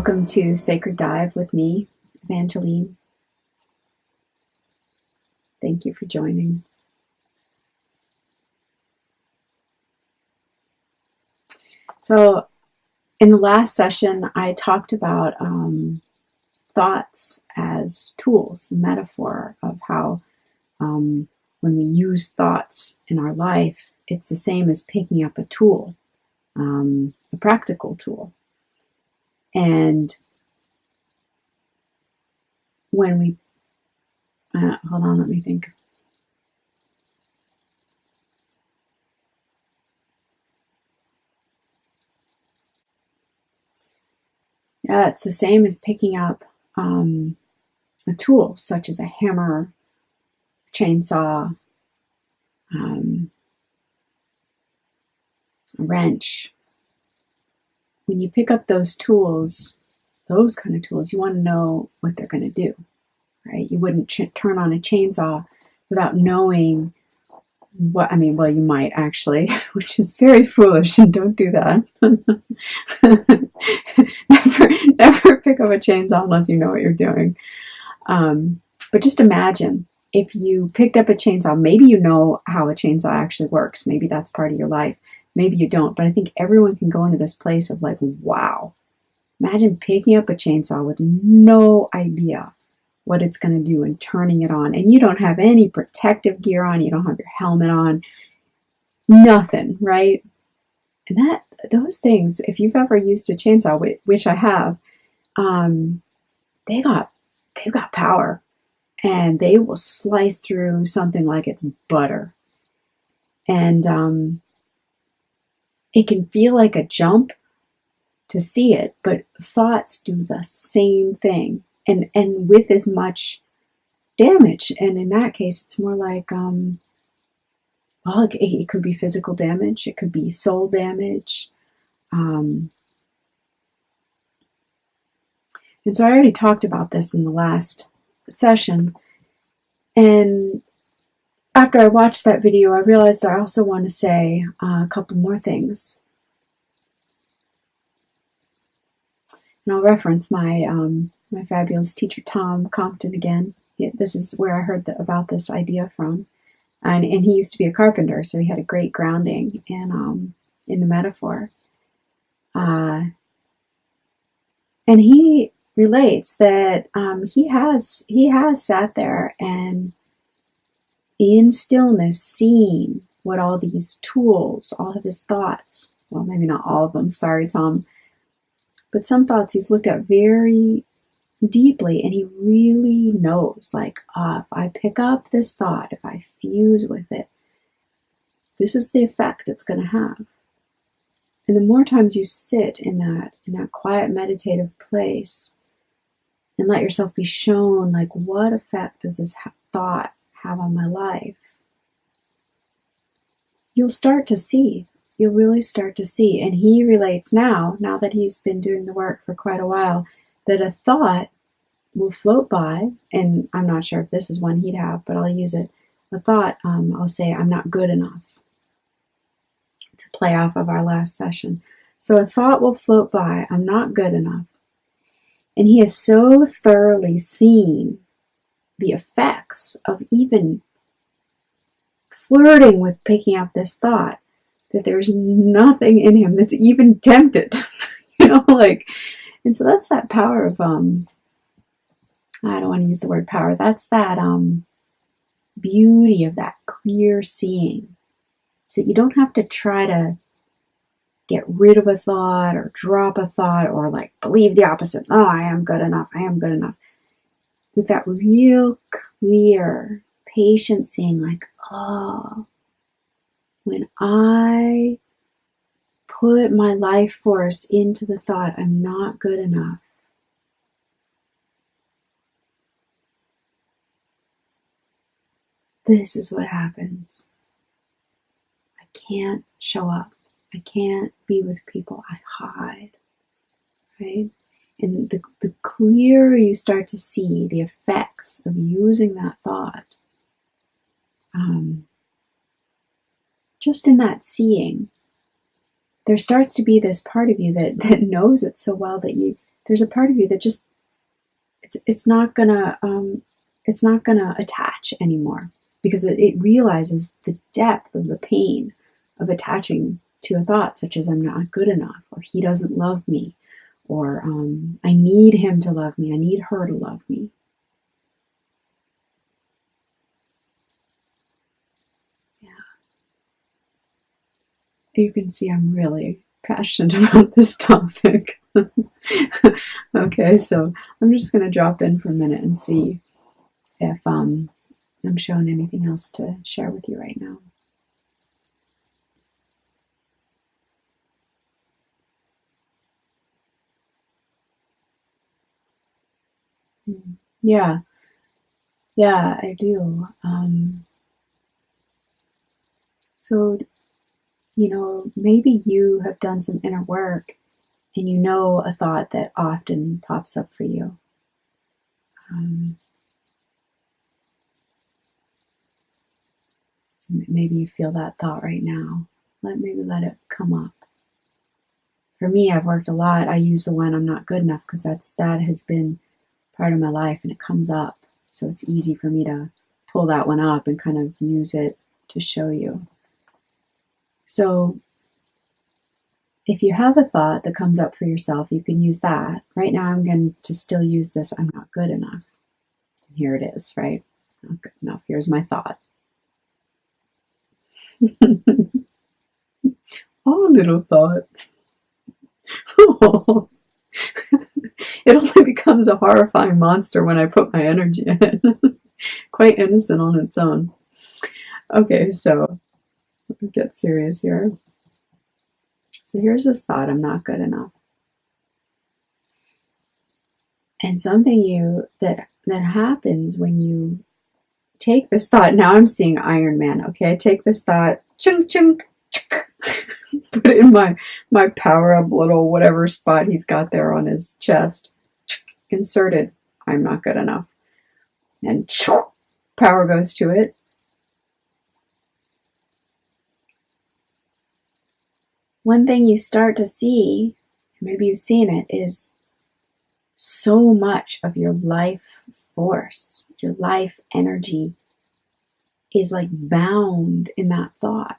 Welcome to Sacred Dive with me, Evangeline. Thank you for joining. So, in the last session, I talked about thoughts as tools, a metaphor of how when we use thoughts in our life, it's the same as picking up a tool, a practical tool. And when we, hold on, let me think. Yeah, it's the same as picking up a tool such as a hammer, chainsaw, a wrench. When you pick up those tools, those kind of tools, you want to know what they're going to do, right? You wouldn't turn on a chainsaw without knowing what, well, you might actually, which is very foolish, and don't do that. never pick up a chainsaw unless you know what you're doing. But just imagine if you picked up a chainsaw, maybe you know how a chainsaw actually works. Maybe that's part of your life. Maybe you don't, but I think everyone can go into this place of like, wow, imagine picking up a chainsaw with no idea what it's going to do and turning it on. And you don't have any protective gear on. You don't have your helmet on. Nothing, right? And those things, if you've ever used a chainsaw, which I have, they've got power. And they will slice through something like it's butter. And it can feel like a jump to see it, but thoughts do the same thing, and with as much damage. And in that case, it's more like, well, it could be physical damage, it could be soul damage. And so I already talked about this in the last session. And after I watched that video, I realized I also want to say a couple more things. And I'll reference my my fabulous teacher, Tom Compton, again. This is where I heard about this idea from. And he used to be a carpenter, so he had a great grounding in the metaphor. And he relates that he has sat there and in stillness seen what all these tools, all of his thoughts, well, maybe not all of them, sorry, Tom, but some thoughts he's looked at very deeply, and he really knows, like, if I pick up this thought, if I fuse with it, this is the effect it's going to have. And the more times you sit in that quiet meditative place and let yourself be shown, like, what effect does this thought have on my life, you'll start to see. You'll really start to see. And he relates now that he's been doing the work for quite a while, that a thought will float by, and I'm not sure if this is one he'd have, but I'll use it. A thought, I'll say, I'm not good enough, to play off of our last session. So a thought will float by, I'm not good enough. And he has so thoroughly seen the effects of even flirting with picking up this thought that there's nothing in him that's even tempted. And so that's that power of, I don't want to use the word power, that's that beauty of that clear seeing. So you don't have to try to get rid of a thought or drop a thought or like believe the opposite. Oh, I am good enough. I am good enough. With that real clear, patient seeing, like, oh, when I put my life force into the thought, I'm not good enough, this is what happens. I can't show up. I can't be with people. I hide, right? And the clearer you start to see the effects of using that thought, just in that seeing, there starts to be this part of you that knows it so well that there's a part of you that just it's not gonna attach anymore, because it realizes the depth of the pain of attaching to a thought such as I'm not good enough, or he doesn't love me, or I need him to love me, I need her to love me. Yeah. You can see I'm really passionate about this topic. Okay, so I'm just going to drop in for a minute and see if I'm showing anything else to share with you right now. Yeah, yeah, I do. So, maybe you have done some inner work and you know a thought that often pops up for you. Maybe you feel that thought right now. Maybe let it come up. For me, I've worked a lot. I use the one I'm not good enough because that has been part of my life, and it comes up. So it's easy for me to pull that one up and kind of use it to show you. So if you have a thought that comes up for yourself, you can use that. Right now, I'm going to still use this, I'm not good enough. And here it is, right? Not good enough. Here's my thought. Oh, little thought. Oh. It only becomes a horrifying monster when I put my energy in it. Quite innocent on its own. Okay, so let's get serious here. So here's this thought, I'm not good enough. And something that happens when you take this thought, now I'm seeing Iron Man, okay? I take this thought, chunk, chunk, chunk, put it in my power up little whatever spot he's got there on his chest, inserted, I'm not good enough. And power goes to it. One thing you start to see, maybe you've seen it, is so much of your life force, your life energy is like bound in that thought.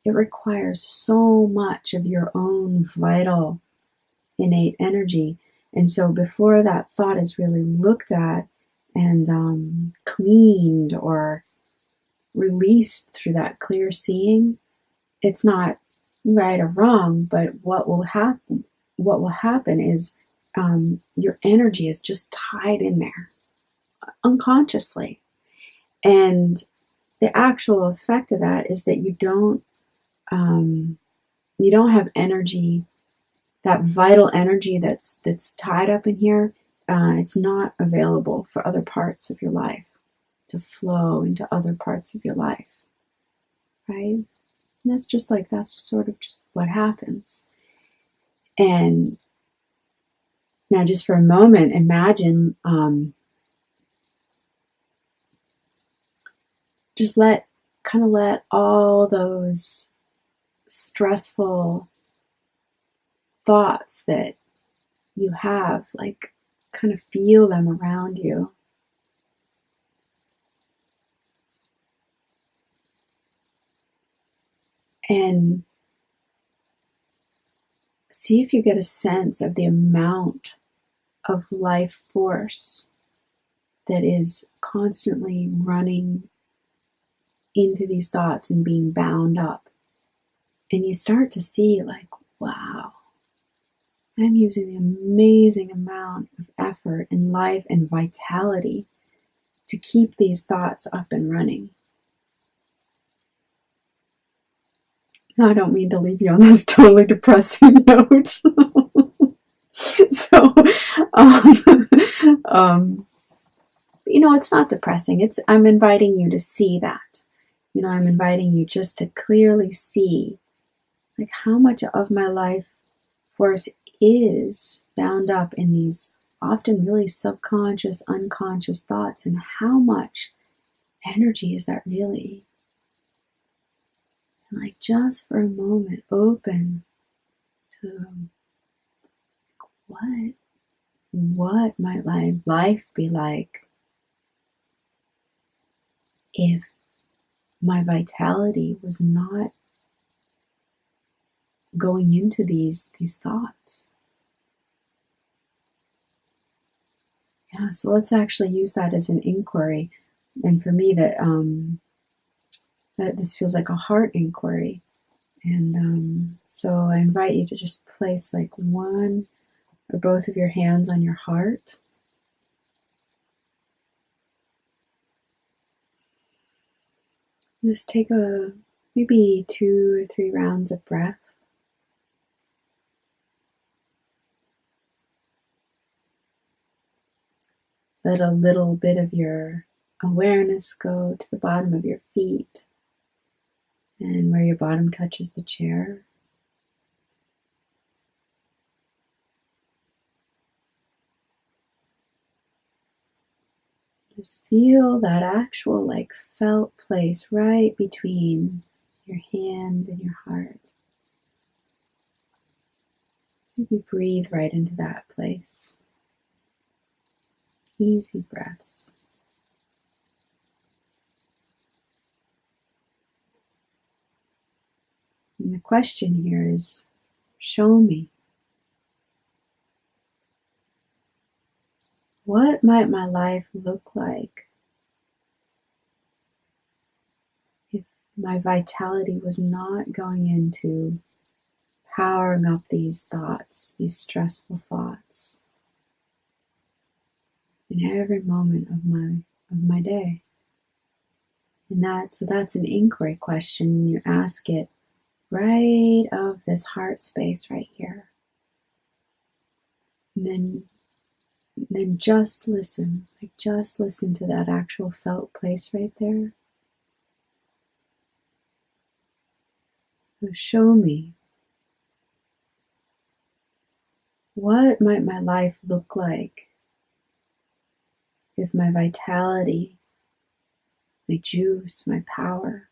It requires so much of your own vital, innate energy. And so before that thought is really looked at and cleaned or released through that clear seeing, it's not right or wrong, but what will happen is your energy is just tied in there unconsciously. And the actual effect of that is that you don't have energy, that vital energy that's tied up in here. It's not available for other parts of your life to flow into other parts of your life, right? And that's sort of just what happens. And now, just for a moment, imagine, just let all those stressful thoughts that you have, like, kind of feel them around you. And see if you get a sense of the amount of life force that is constantly running into these thoughts and being bound up. And you start to see, like, wow, I'm using an amazing amount of effort and life and vitality to keep these thoughts up and running. Now, I don't mean to leave you on this totally depressing note. So, it's not depressing. I'm inviting you to see that. I'm inviting you just to clearly see, like, how much of my life force is bound up in these often really subconscious, unconscious thoughts, and how much energy is that really? And, like, just for a moment, open to, what What might my life be like if my vitality was not going into these thoughts? Yeah, so let's actually use that as an inquiry. And for me, that this feels like a heart inquiry. And so I invite you to just place like one or both of your hands on your heart. Just take maybe 2 or 3 rounds of breath. Let a little bit of your awareness go to the bottom of your feet and where your bottom touches the chair. Just feel that actual like felt place right between your hand and your heart. Maybe breathe right into that place. Easy breaths. And the question here is, show me. What might my life look like if my vitality was not going into powering up these thoughts, these stressful thoughts, in every moment of my day? And that's an inquiry question. You ask it right of this heart space right here. And then just listen, like just listen to that actual felt place right there. So show me, what might my life look like if my vitality, my juice, my power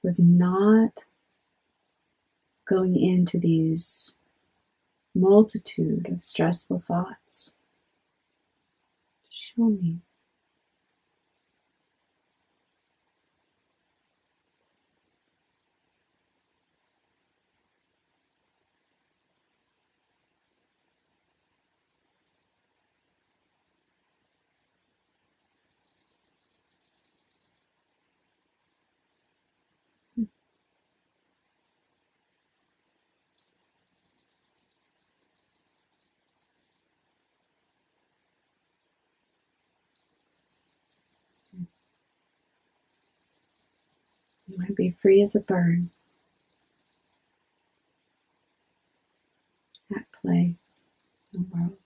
was not going into these multitude of stressful thoughts? Show me. You want to be free as a bird at play in the world.